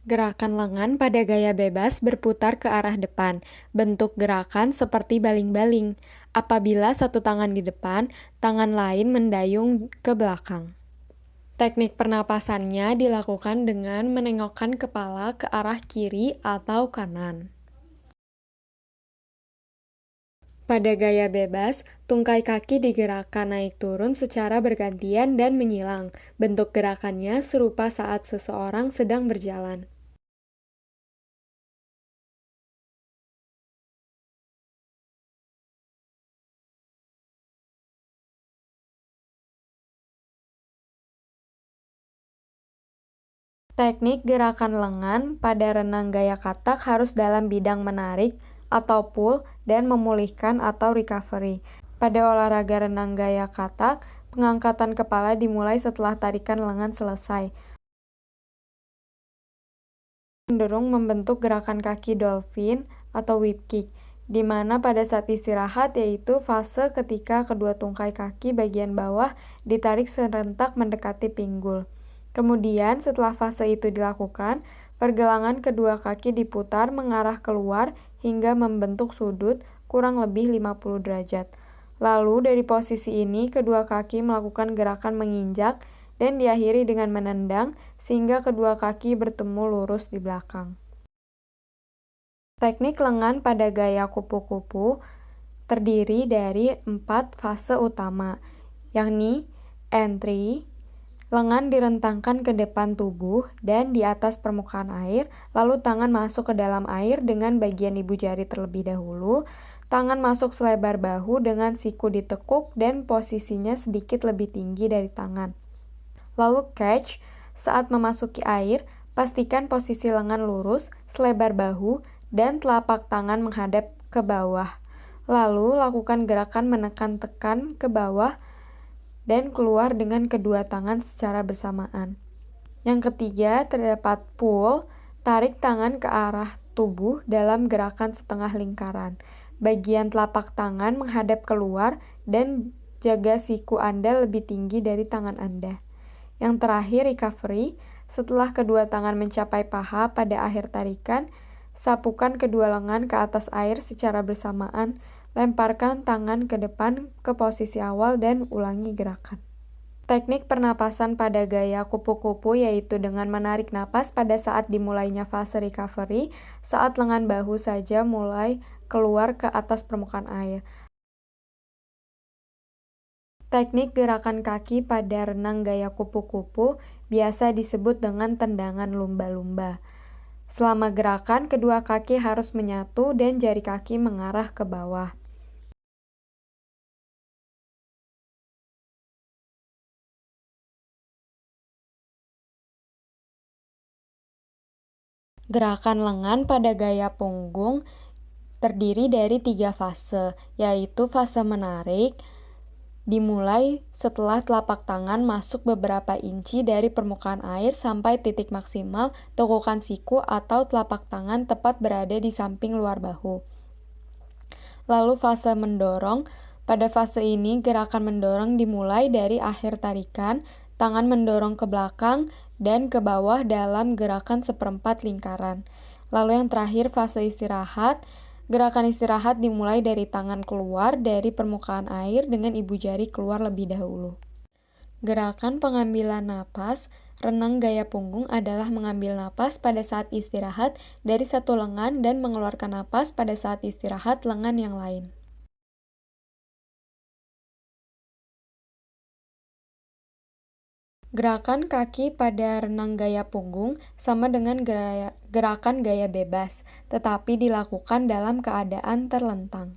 Gerakan lengan pada gaya bebas berputar ke arah depan, bentuk gerakan seperti baling-baling. Apabila satu tangan di depan, tangan lain mendayung ke belakang. Teknik pernapasannya dilakukan dengan menengokkan kepala ke arah kiri atau kanan. Pada gaya bebas, tungkai kaki digerakkan naik turun secara bergantian dan menyilang. Bentuk gerakannya serupa saat seseorang sedang berjalan. Teknik gerakan lengan pada renang gaya katak harus dalam bidang menarik atau pull dan memulihkan atau recovery. Pada olahraga renang gaya katak, pengangkatan kepala dimulai setelah tarikan lengan selesai. Cenderung membentuk gerakan kaki dolphin atau whip kick, di mana pada saat istirahat yaitu fase ketika kedua tungkai kaki bagian bawah ditarik serentak mendekati pinggul. Kemudian setelah fase itu dilakukan, pergelangan kedua kaki diputar mengarah keluar hingga membentuk sudut kurang lebih 50 derajat. Lalu dari posisi ini kedua kaki melakukan gerakan menginjak dan diakhiri dengan menendang sehingga kedua kaki bertemu lurus di belakang. Teknik lengan pada gaya kupu-kupu terdiri dari 4 fase utama, yakni entry, lengan direntangkan ke depan tubuh dan di atas permukaan air, lalu tangan masuk ke dalam air dengan bagian ibu jari terlebih dahulu, tangan masuk selebar bahu dengan siku ditekuk dan posisinya sedikit lebih tinggi dari tangan. Lalu catch, saat memasuki air, pastikan posisi lengan lurus, selebar bahu, dan telapak tangan menghadap ke bawah. Lalu lakukan gerakan menekan tekan ke bawah dan keluar dengan kedua tangan secara bersamaan. Yang ketiga, terdapat pull, tarik tangan ke arah tubuh dalam gerakan setengah lingkaran. Bagian telapak tangan menghadap keluar dan jaga siku Anda lebih tinggi dari tangan Anda. Yang terakhir, recovery. Setelah kedua tangan mencapai paha pada akhir tarikan, sapukan kedua lengan ke atas air secara bersamaan, lemparkan tangan ke depan ke posisi awal dan ulangi gerakan. Teknik pernapasan pada gaya kupu-kupu yaitu dengan menarik napas pada saat dimulainya fase recovery, saat lengan bahu saja mulai keluar ke atas permukaan air. Teknik gerakan kaki pada renang gaya kupu-kupu biasa disebut dengan tendangan lumba-lumba. Selama gerakan, kedua kaki harus menyatu dan jari kaki mengarah ke bawah. Gerakan lengan pada gaya punggung terdiri dari 3 fase, yaitu fase menarik, dimulai setelah telapak tangan masuk beberapa inci dari permukaan air sampai titik maksimal tekukan siku atau telapak tangan tepat berada di samping luar bahu. Lalu fase mendorong. Pada fase ini gerakan mendorong dimulai dari akhir tarikan, tangan mendorong ke belakang dan ke bawah dalam gerakan seperempat lingkaran. Lalu yang terakhir fase istirahat. Gerakan istirahat dimulai dari tangan keluar dari permukaan air dengan ibu jari keluar lebih dahulu. Gerakan pengambilan napas renang gaya punggung adalah mengambil napas pada saat istirahat dari satu lengan dan mengeluarkan napas pada saat istirahat lengan yang lain. Gerakan kaki pada renang gaya punggung sama dengan gerakan gaya bebas, tetapi dilakukan dalam keadaan terlentang.